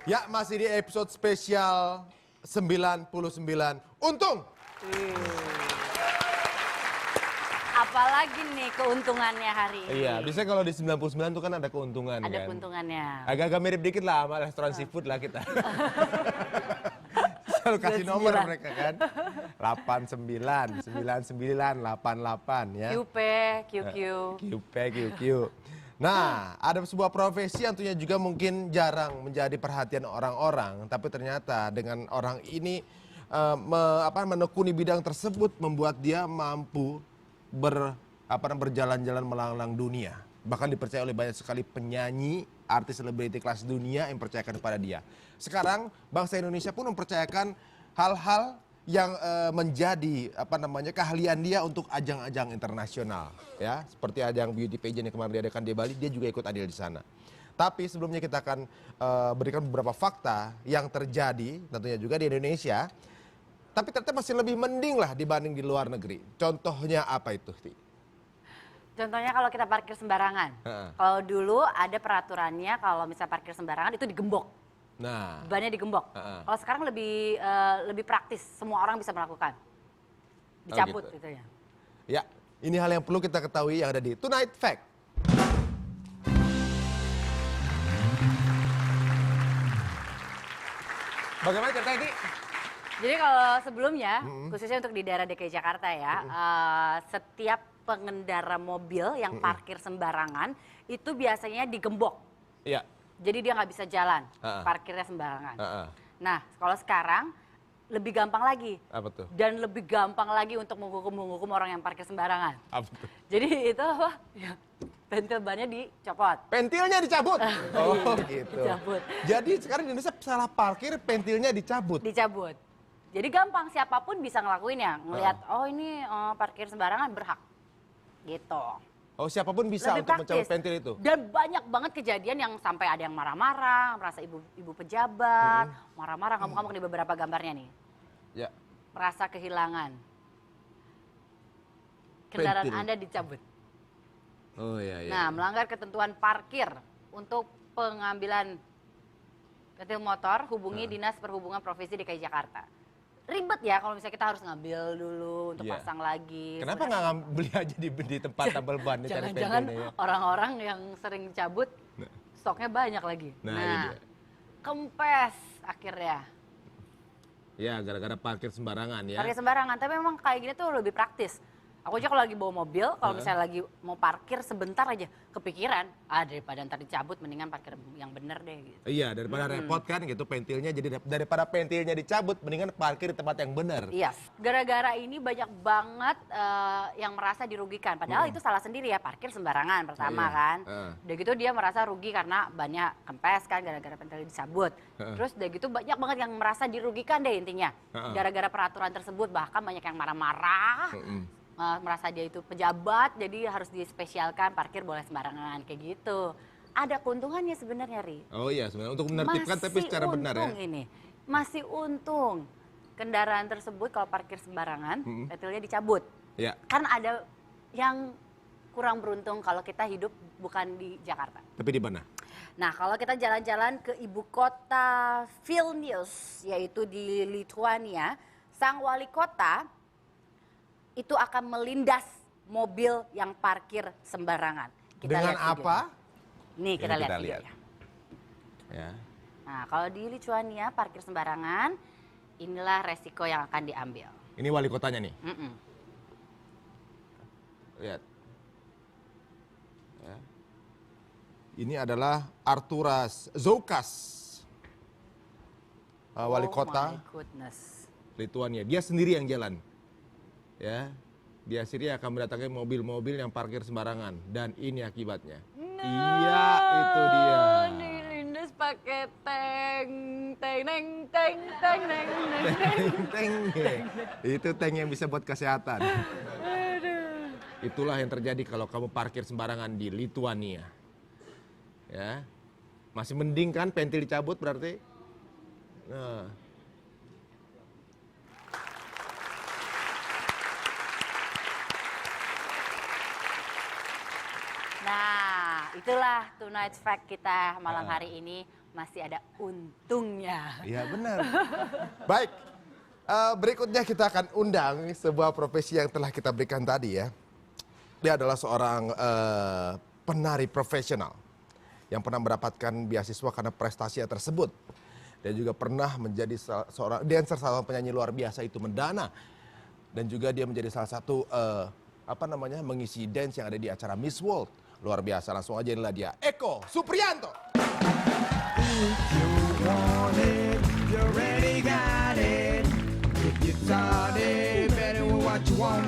Ya, masih di episode spesial 99 Untung. Apalagi nih keuntungannya hari ini? Iya, biasanya kalau di 99 tuh kan ada keuntungan kan. Ada keuntungannya. Agak-agak mirip dikit lah sama restoran seafood lah kita. Selalu kasih nomor mereka kan. 89, 99, 88 ya. QP, QQ. QP, QQ. Nah, ada sebuah profesi yang tentunya juga mungkin jarang menjadi perhatian orang-orang, tapi ternyata dengan orang ini menekuni bidang tersebut membuat dia mampu berjalan-jalan melanglang dunia. Bahkan dipercaya oleh banyak sekali penyanyi, artis selebriti kelas dunia yang percayakan kepada dia. Sekarang bangsa Indonesia pun mempercayakan hal-hal yang menjadi keahlian dia untuk ajang-ajang internasional, ya, seperti ajang beauty pageant yang kemarin diadakan di Bali, dia juga ikut adil di sana. Tapi sebelumnya kita akan berikan beberapa fakta yang terjadi tentunya juga di Indonesia, tapi ternyata masih lebih mending lah dibanding di luar negeri. Contohnya apa itu, Ti? Contohnya kalau kita parkir sembarangan. Kalau dulu ada peraturannya kalau misalnya parkir sembarangan itu digembok. Nah, Bannya digembok. Kalau sekarang lebih praktis, semua orang bisa melakukan. Dicabut gitu. gitu ya. Ya, ini hal yang perlu kita ketahui yang ada di Tonight Fact. Bagaimana ceritanya, Ki? Jadi kalau sebelumnya, khususnya untuk di daerah DKI Jakarta ya, setiap pengendara mobil yang parkir sembarangan itu biasanya digembok. Iya. Jadi dia nggak bisa jalan, parkirnya sembarangan. Nah, kalau sekarang lebih gampang lagi. Apa tuh? Dan lebih gampang lagi untuk menghukum orang yang parkir sembarangan. Apa tuh? Jadi itu pentil bannya dicopot. Pentilnya dicabut. Oh, gitu. Dicabut. Jadi sekarang di Indonesia salah parkir, pentilnya dicabut. Dicabut. Jadi gampang, siapapun bisa ngelakuin ya. Ngelihat, oh ini parkir sembarangan berhak. Gitu. Oh, siapapun bisa Lebih untuk mencabut pentil itu? Dan banyak banget kejadian yang sampai ada yang marah-marah, merasa ibu pejabat, marah-marah, ngamuk-ngamuk di beberapa gambarnya nih. Ya. Merasa kehilangan. Kendaraan Pentil. Anda dicabut. Oh iya. Nah, melanggar ketentuan parkir untuk pengambilan pentil motor, hubungi Dinas Perhubungan Provinsi DKI Jakarta. Ribet ya kalau misalnya kita harus ngambil dulu untuk pasang lagi. Kenapa nggak beli aja di tempat tambal ban? Jangan-jangan orang-orang yang sering cabut stoknya banyak lagi. Nah, kempes akhirnya. Ya, gara-gara parkir sembarangan ya. Parkir sembarangan, tapi memang kayak gini tuh lebih praktis. Aku aja kalau lagi bawa mobil, kalau misalnya lagi mau parkir sebentar aja, kepikiran, daripada ntar dicabut mendingan parkir yang bener deh gitu. Iya, daripada repot kan gitu pentilnya, jadi daripada pentilnya dicabut mendingan parkir di tempat yang benar. Iya, gara-gara ini banyak banget yang merasa dirugikan. Padahal itu salah sendiri ya, parkir sembarangan pertama kan. Udah gitu dia merasa rugi karena bannya kempes kan, gara-gara pentilnya dicabut. Terus udah gitu banyak banget yang merasa dirugikan deh intinya. Gara-gara peraturan tersebut, bahkan banyak yang marah-marah. Merasa dia itu pejabat, jadi harus dispesialkan parkir boleh sembarangan kayak gitu. Ada keuntungannya sebenarnya, Ri. Oh iya, sebenarnya untuk menertibkan tapi secara benar ya. Masih untung kendaraan tersebut kalau parkir sembarangan, pentilnya dicabut. Ya. Kan ada yang kurang beruntung kalau kita hidup bukan di Jakarta. Tapi di mana? Nah, kalau kita jalan-jalan ke ibu kota Vilnius, yaitu di Lithuania, sang wali kota itu akan melindas mobil yang parkir sembarangan. Kita dengan lihat apa? Nih, kita lihat videonya. Ya. Nah, kalau di Lithuania parkir sembarangan, inilah resiko yang akan diambil. Ini wali kotanya nih. Lihat. Ya. Ini adalah Arturas Zoukas, wali kota Lithuania. Dia sendiri yang jalan. Ya, dia sendiri akan mendatangi mobil-mobil yang parkir sembarangan, dan ini akibatnya. Iya, itu dia. Dilindas pakai teng. Itu tank yang bisa buat kesehatan. Itulah yang terjadi kalau kamu parkir sembarangan di Lithuania. Ya, masih mending kan pentil dicabut berarti. Nah. Itulah Tonight's Fact kita malam hari ini, masih ada untungnya. Iya benar. Baik, berikutnya kita akan undang sebuah profesi yang telah kita berikan tadi ya. Dia adalah seorang penari profesional yang pernah mendapatkan beasiswa karena prestasinya tersebut. Dan juga pernah menjadi seorang dancer, salah satu penyanyi luar biasa itu Madonna. Dan juga dia menjadi salah satu mengisi dance yang ada di acara Miss World. Luar biasa, langsung aja inilah dia, Eko Supriyanto. If you want it, you already got it. If you thought it, better what you want.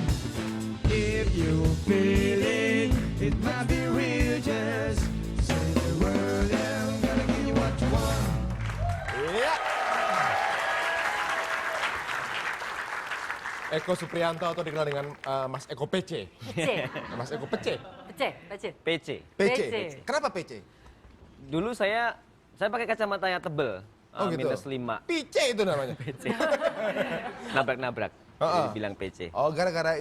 If you feel it, it might be real. Just say the word and I'm gonna give you what you want. Iya. Eko Supriyanto atau dikenal dengan Mas Eko PC. PC, Mas Eko PC. PC. PC. PC. PC. Kenapa PC? Dulu saya pakai kacamata yang tebel. Oh gitu. -5. PC itu namanya. PC. Nabrak-nabrak. Jadi bilang PC. Oh gara-gara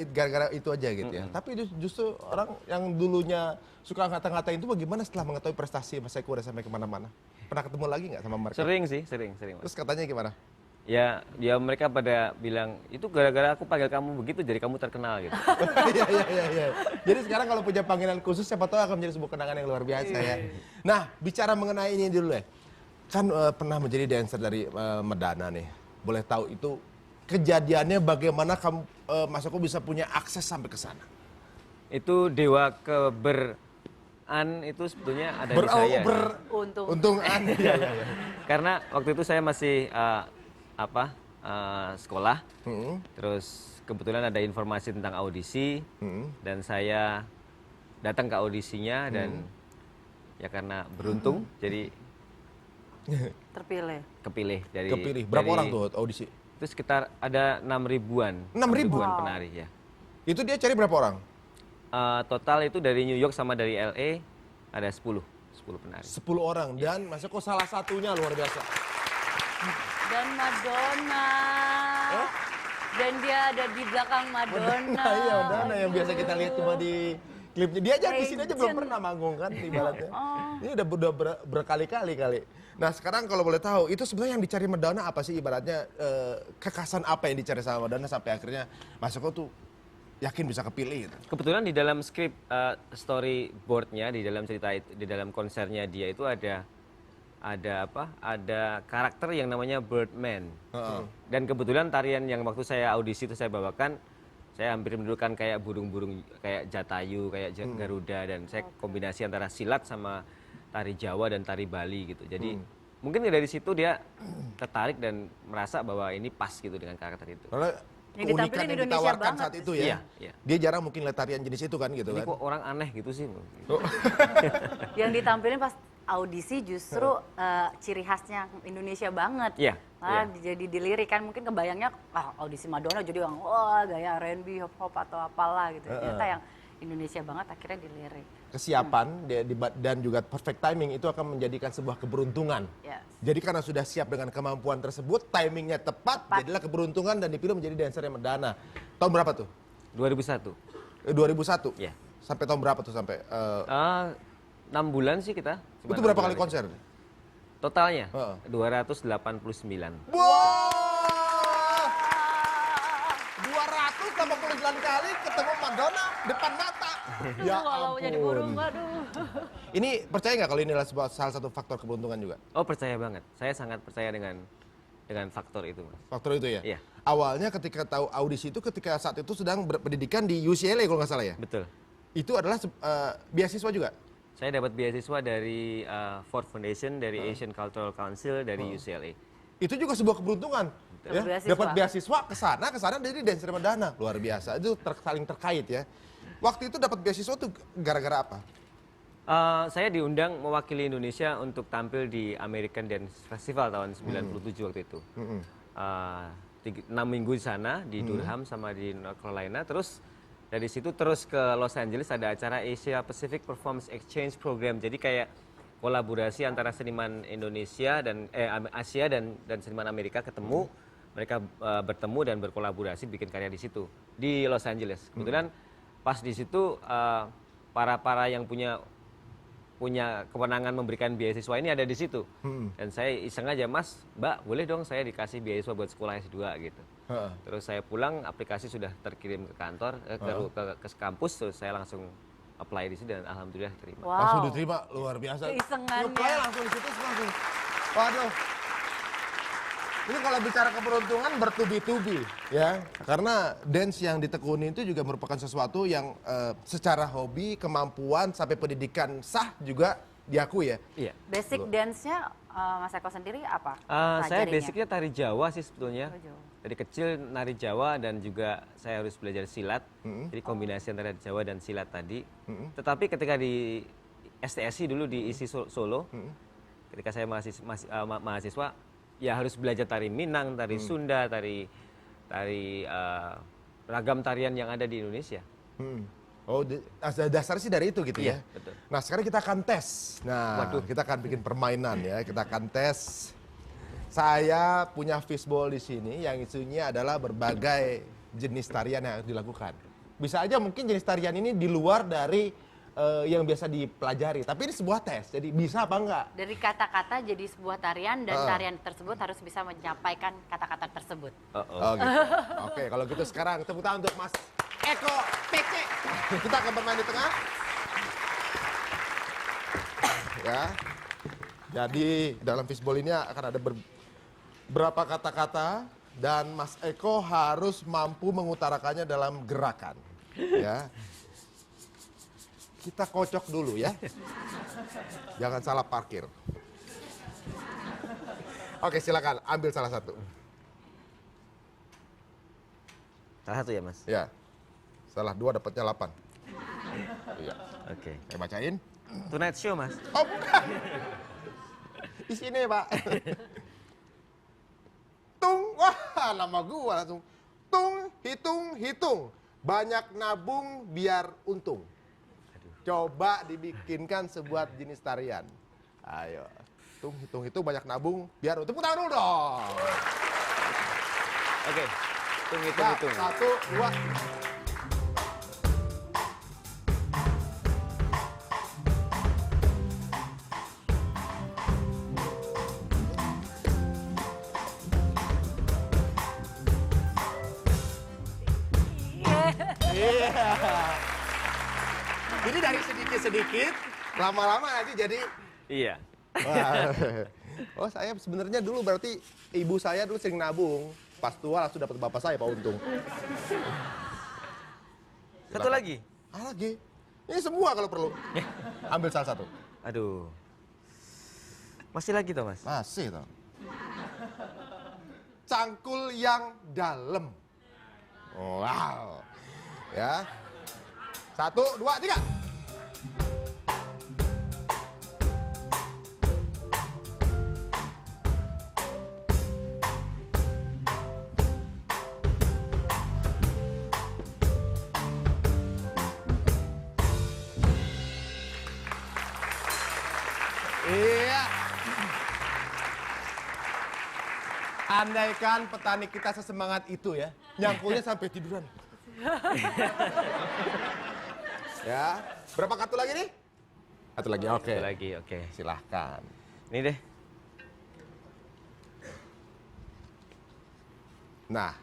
itu aja gitu ya. Tapi justru orang yang dulunya suka ngata-ngatain itu bagaimana setelah mengetahui prestasi Mas Eko udah sampai kemana-mana? Pernah ketemu lagi nggak sama mereka? Sering sih, sering. Mas. Terus katanya gimana? Ya, mereka pada bilang, itu gara-gara aku panggil kamu begitu, jadi kamu terkenal gitu. Iya. Jadi sekarang kalau punya panggilan khusus, siapa tahu akan menjadi sebuah kenangan yang luar biasa ya. Nah, bicara mengenai ini dulu ya. Kan pernah menjadi dancer dari Madonna nih. Boleh tahu itu kejadiannya bagaimana kamu Mas Eko bisa punya akses sampai ke sana? Itu dewa itu sebetulnya ada di saya. Untung. Iya. Karena waktu itu saya masih sekolah. Terus kebetulan ada informasi tentang audisi dan saya datang ke audisinya dan ya karena beruntung jadi kepilih dari Berapa orang tuh audisi? Itu sekitar ada 6.000-an. 6.000? Penari ya. Itu dia cari berapa orang? Total itu dari New York sama dari LA ada 10 penari. 10 orang dan Mas Eko salah satunya luar biasa. Dan Madonna. Dan dia ada di belakang Madonna. Iya, Madonna yang biasa kita lihat cuma di klipnya. Dia aja di sini aja belum pernah manggung kan ibaratnya. Ini udah berkali-kali kali. Nah, sekarang kalau boleh tahu, itu sebenarnya yang dicari Madonna apa sih ibaratnya kekasan apa yang dicari sama Madonna sampai akhirnya Mas Eko tuh yakin bisa kepilih gitu. Kebetulan di dalam skrip storyboardnya, di dalam cerita di dalam konsernya dia itu ada karakter yang namanya Birdman. Dan kebetulan tarian yang waktu saya audisi itu saya bawakan, saya hampir mendudukan kayak burung-burung, kayak Jatayu, kayak Garuda, dan saya kombinasi antara silat sama tari Jawa dan tari Bali gitu. Jadi mungkin dari situ dia tertarik dan merasa bahwa ini pas gitu dengan karakter itu. Karena Yang keunikan ditampilin yang Indonesia ditawarkan banget. saat itu ya. Iya. Dia jarang mungkin lihat tarian jenis itu kan gitu Ini kan. kok orang aneh gitu sih. Yang ditampilin pas audisi justru ciri khasnya Indonesia banget. Iya. Malah jadi dilirik kan, mungkin kebayangnya audisi Madonna jadi orang wah gaya R&B, hip-hop atau apalah gitu. Ternyata yang Indonesia banget akhirnya dilirik. Kesiapan dan juga perfect timing itu akan menjadikan sebuah keberuntungan. Yes. Jadi karena sudah siap dengan kemampuan tersebut, timingnya tepat, jadilah keberuntungan dan dipilih menjadi dancer yang Madonna. Tahun berapa tuh? 2001. 2001? Iya. Sampai tahun berapa tuh sampai? 6 bulan sih kita. Itu berapa kali konser? Totalnya? Heeh. 289. Wow! 289 kali ketemu Madonna depan mata. Ya Kalau jadi burung, ampun. waduh. Ini percaya nggak kalau ini adalah salah satu faktor keberuntungan juga? Oh, percaya banget. Saya sangat percaya dengan faktor itu, Mas. Faktor itu ya? Iya. Awalnya ketika tahu audisi itu ketika saat itu sedang berpendidikan di UCLA kalau nggak salah ya? Betul. Itu adalah beasiswa juga? Saya dapat beasiswa dari Ford Foundation, dari Asian Cultural Council, dari UCLA. Itu juga sebuah keberuntungan. Ya? Beasiswa. Dapat beasiswa ke sana jadi dancer Madonna. Luar biasa. Itu saling terkait ya. Waktu itu dapat beasiswa tuh gara-gara apa? Saya diundang mewakili Indonesia untuk tampil di American Dance Festival tahun 97 waktu itu. 6 minggu di sana, di Durham sama di North Carolina. Terus dari situ terus ke Los Angeles ada acara Asia Pacific Performance Exchange Program. Jadi kayak kolaborasi antara seniman Indonesia dan Asia dan seniman Amerika ketemu. Mereka bertemu dan berkolaborasi bikin karya di situ di Los Angeles. Kebetulan pas di situ para yang punya punya kewenangan memberikan beasiswa ini ada di situ. Dan saya iseng aja, Mas, Mbak, boleh dong saya dikasih beasiswa buat sekolah S2 gitu. Terus saya pulang, aplikasi sudah terkirim ke kantor, ke kampus, terus saya langsung apply di situ dan alhamdulillah terima. Langsung Wow. diterima, luar biasa. Keisengannya. Apply langsung di situ langsung. Waduh. Ini kalau bicara keberuntungan bertubi-tubi ya. Karena dance yang ditekuni itu juga merupakan sesuatu yang secara hobi, kemampuan sampai pendidikan sah juga diakui ya. Iya. Basic dance-nya Mas Eko sendiri apa? Saya Pelajarinya? basicnya tari Jawa sih sebetulnya. Oh, Jawa. Dari kecil nari Jawa dan juga saya harus belajar silat. Jadi kombinasi antara Jawa dan silat tadi. Tetapi ketika di STSI dulu di ISI Solo, ketika saya mahasiswa, ya harus belajar tari Minang, tari Sunda, tari ragam tarian yang ada di Indonesia. Oh, dasarnya sih dari itu gitu ya. Iya, betul. Nah, sekarang kita akan tes. Nah, kita akan bikin permainan ya. Kita akan tes. Saya punya fishbowl di sini yang isinya adalah berbagai jenis tarian yang harus dilakukan. Bisa aja mungkin jenis tarian ini di luar dari yang biasa dipelajari, tapi ini sebuah tes. Jadi bisa apa enggak? Dari kata-kata jadi sebuah tarian dan tarian tersebut harus bisa menyampaikan kata-kata tersebut. Oh gitu. Oke, kalau gitu sekarang tepuk tangan untuk Mas Eko PC. Kita akan bermain di tengah. Ya. Jadi dalam fishbowl ini akan ada beberapa kata-kata dan Mas Eko harus mampu mengutarakannya dalam gerakan. Ya. Kita kocok dulu ya. Jangan salah parkir. Oke, silakan ambil salah satu. Salah satu ya, Mas? Ya. Salah 2 dapatnya 8. Iya. Oke. Saya bacain. Tonight Show, Mas? Oh, bukan. Di sini, Pak. Tung. Wah, nama gua langsung. Tung, hitung, hitung. Banyak nabung biar untung. Coba dibikinkan sebuah jenis tarian. Ayo. Tung, hitung, hitung. Banyak nabung biar untung. Tepuk tangan dulu dong. Oke. Ya, Hitung. 1, 2. Iya. Jadi dari sedikit-sedikit, lama-lama nanti jadi. Iya. Wah. Oh, saya sebenarnya dulu berarti ibu saya dulu sering nabung. Pas tua langsung dapat bapak saya, Pak Untung. Satu lagi. Lagi. Ini semua kalau perlu. Ambil salah satu. Aduh. Masih lagi toh, Mas? Masih toh. Cangkul yang dalam. Wow. Ya. 1, 2, 3. Iya. Andaikan petani kita sesemangat itu ya, nyangkulnya sampai tiduran. Ya, berapa kartu lagi nih? Satu lagi, oke. Satu lagi, oke. Silahkan. Ini deh. Nah,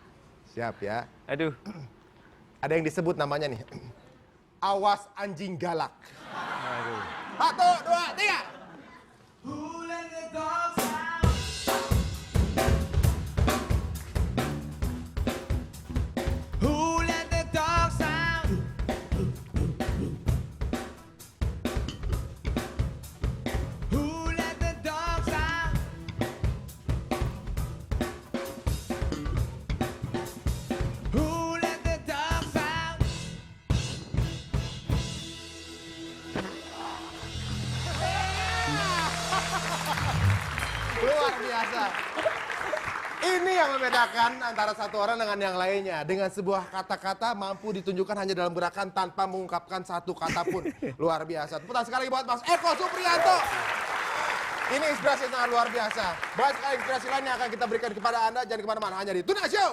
siap ya. Aduh. Ada yang disebut namanya nih. Awas anjing galak. Aduh. 1, 2, 3. Who let the dogs out? Who let the dogs out? Who let the dogs out? Who let the dogs out? Luar biasa. Ini yang membedakan antara satu orang dengan yang lainnya. Dengan sebuah kata-kata mampu ditunjukkan hanya dalam gerakan tanpa mengungkapkan satu kata pun. Luar biasa. Tepuk tangan sekali buat Mas Eko Supriyanto. Ini inspirasi yang sangat luar biasa. Banyak sekali inspirasi lain yang akan kita berikan kepada Anda. Jangan kemana-mana, hanya di Tuna Show.